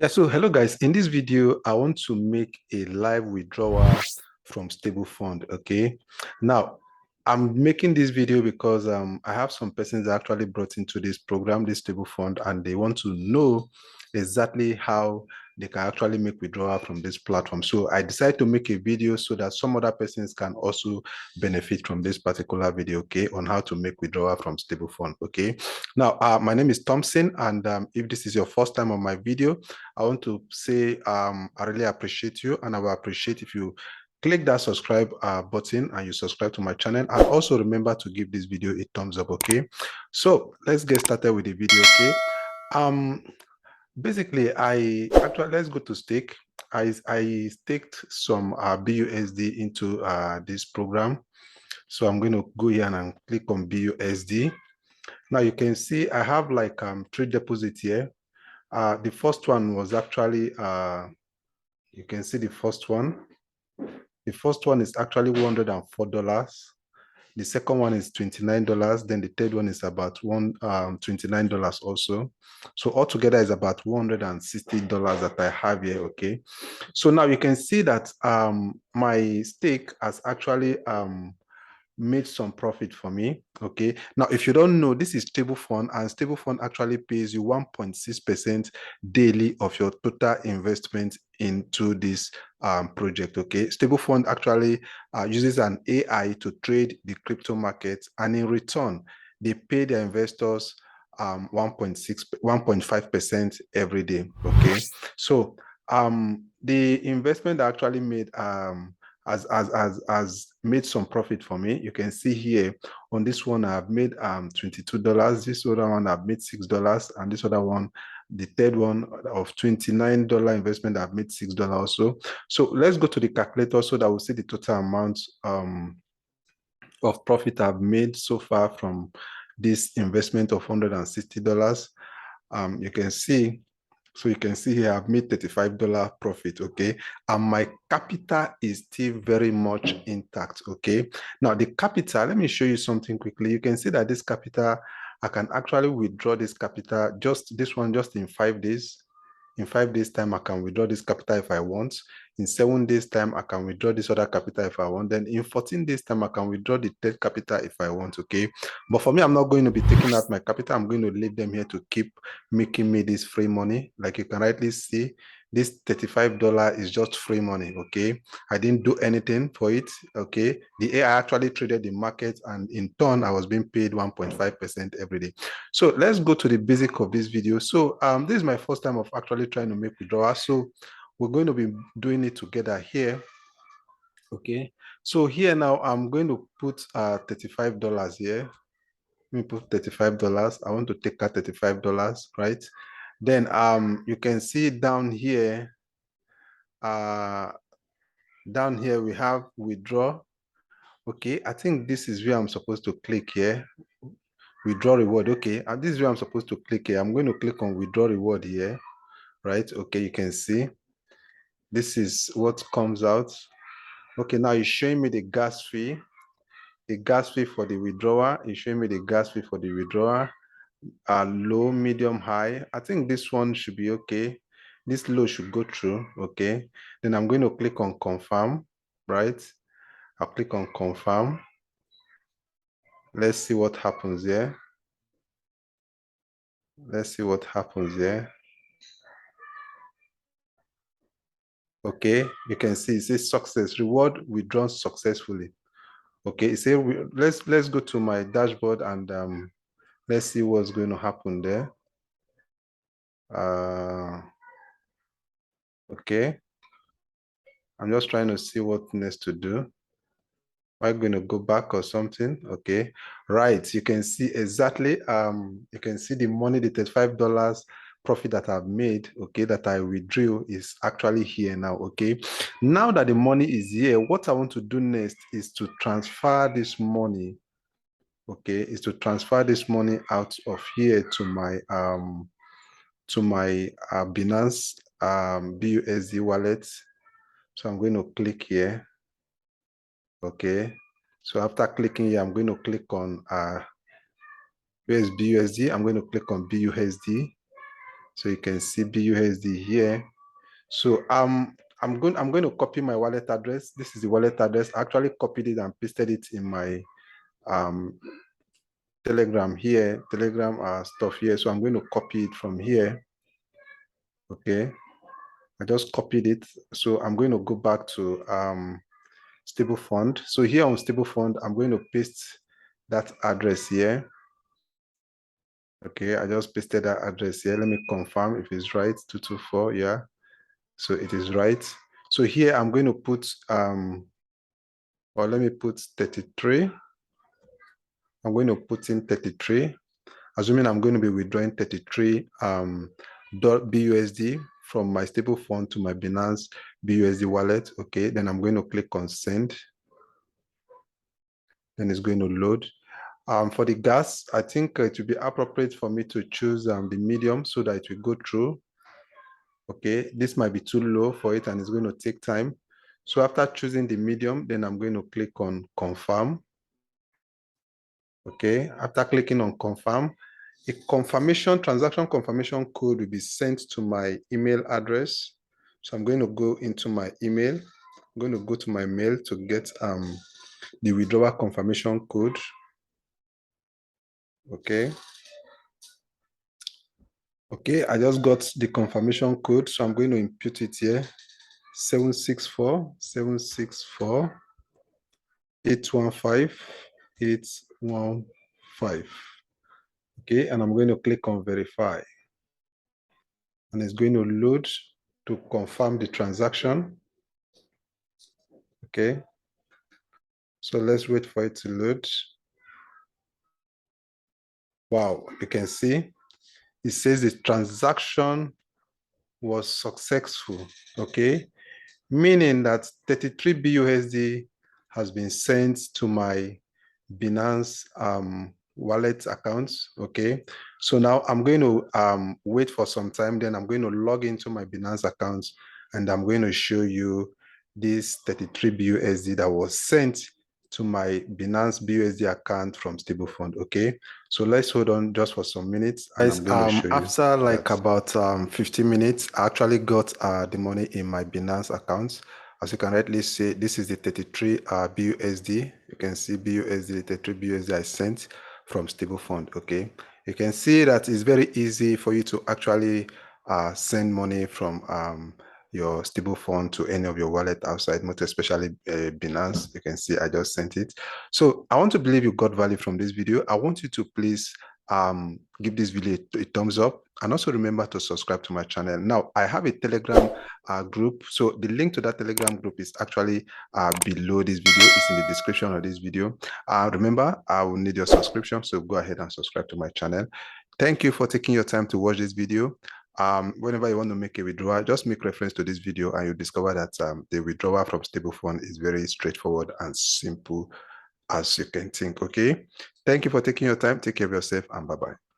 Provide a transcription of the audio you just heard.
Yeah, so hello guys. In this video, I want to make a live withdrawal from StableFund. Okay. Now, I'm making this video because I have some persons that actually brought into this program, this StableFund, and they want to know exactly how they can actually make withdrawal from this platform. So I decided to make a video so that some other persons can also benefit from this particular video, okay, on how to make withdrawal from StableFund. Okay. Now, my name is Thompson, and if this is your first time on my video, I want to say I really appreciate you, and I will appreciate if you click that subscribe button and you subscribe to my channel, and also remember to give this video a thumbs up. Okay, so let's get started with the video. Okay, basically let's go to stake. I staked some BUSD into this program, so I'm going to go here and click on BUSD. Now you can see I have like 3 deposits here. The first one was actually, you can see the first one. The first one is actually $104. The second one is $29. Then the third one is about $29 also. So altogether is about $160 that I have here. Okay. So now you can see that my stake has actually made some profit for me. Okay, now if you don't know, this is StableFund, and StableFund actually pays you 1.6% daily of your total investment into this project. Okay, StableFund actually uses an AI to trade the crypto market, and in return they pay their investors 1.5% every day. Okay, so the investment that actually made has made some profit for me. You can see here on this one I've made $22. This other one I've made $6, and this other one, the third one of $29 investment, I've made $6 also. So let's go to the calculator so that we'll see the total amount of profit I've made so far from this investment of $160. You can see, so you can see here I've made $35 profit. Okay, and my capital is still very much intact. Okay, now the capital, let me show you something quickly. You can see that this capital, I can actually withdraw this capital, just this one, just in 5 days. In 5 days time, I can withdraw this capital if I want. In 7 days time, I can withdraw this other capital if I want. Then in 14 days time, I can withdraw the third capital if I want. Okay, but for me, I'm not going to be taking out my capital. I'm going to leave them here to keep making me this free money. Like you can rightly see, this $35 is just free money. Okay, I didn't do anything for it. Okay, the AI actually traded the market, and in turn I was being paid 1.5% every day. So let's go to the basic of this video. So this is my first time of actually trying to make withdrawal, so we're going to be doing it together here. Okay, so here now I'm going to put $35 here. Let me put $35. I want to take out $35, right? Then you can see down here we have withdraw. Okay, I think this is where I'm supposed to click here. Withdraw reward. Okay, and this is where I'm supposed to click here. I'm going to click on withdraw reward here, right? Okay, you can see this is what comes out. Okay, now it's showing me the gas fee. The gas fee for the withdrawal is showing me the gas fee for the withdrawal. Low, medium, high. I think this one should be okay. This low should go through. Okay, then I'm going to click on confirm, right? I'll click on confirm. Let's see what happens here. Let's see what happens here. Okay, you can see it says success, reward withdrawn successfully. Okay, so let's go to my dashboard and let's see what's going to happen there. Okay, I'm just trying to see what next to do. Am I going to go back or something? Okay, right. You can see exactly. You can see the money, the $35 profit that I've made. Okay, that I withdrew is actually here now. Okay, now that the money is here, what I want to do next is to transfer this money. Okay, is to transfer this money out of here to my Binance BUSD wallet. So I'm going to click here. Okay, so after clicking here, I'm going to click on where's BUSD. I'm going to click on BUSD. So you can see BUSD here. So I'm going to copy my wallet address. This is the wallet address. I actually copied it and pasted it in my Telegram here, Telegram stuff here. So I'm going to copy it from here. Okay, I just copied it. So I'm going to go back to StableFund. So here on StableFund, I'm going to paste that address here. Okay, I just pasted that address here. Let me confirm if it's right. 224, yeah. So it is right. So here I'm going to put or let me put 33. I'm going to put in 33, assuming I'm going to be withdrawing 33 BUSD from my StableFund to my Binance BUSD wallet. Okay, then I'm going to click on send. Then it's going to load. For the gas, I think it will be appropriate for me to choose the medium so that it will go through. Okay, this might be too low for it and it's going to take time. So after choosing the medium, then I'm going to click on confirm. Okay, after clicking on confirm, a transaction confirmation code will be sent to my email address. So I'm going to go into my email. I'm going to go to my mail to get the withdrawal confirmation code. Okay. Okay, I just got the confirmation code, so I'm going to input it here. 764 815 815. Okay, and I'm going to click on verify. And it's going to load to confirm the transaction. Okay, so let's wait for it to load. Wow, you can see it says the transaction was successful. Okay, meaning that 33 BUSD has been sent to my Binance wallet accounts. Okay, so now I'm going to wait for some time, then I'm going to log into my Binance accounts and I'm going to show you this 33 BUSD that was sent to my Binance BUSD account from StableFund. Okay, so let's hold on just for some minutes. And I'm going to show you. After like about 15 minutes, I actually got the money in my Binance accounts. As you can rightly see, this is the 33 BUSD. You can see BUSD, 33 BUSD I sent from StableFund. Okay, you can see that it's very easy for you to actually send money from your StableFund to any of your wallet outside, most especially Binance. You can see I just sent it. So I want to believe you got value from this video. I want you to please give this video a thumbs up and also remember to subscribe to my channel. Now I have a Telegram group, so the link to that Telegram group is actually below this video. It's in the description of this video. Remember, I will need your subscription, so go ahead and subscribe to my channel. Thank you for taking your time to watch this video. Whenever you want to make a withdrawal, just make reference to this video and you discover that the withdrawal from StableFund is very straightforward and simple as you can think. Okay, thank you for taking your time. Take care of yourself and bye-bye.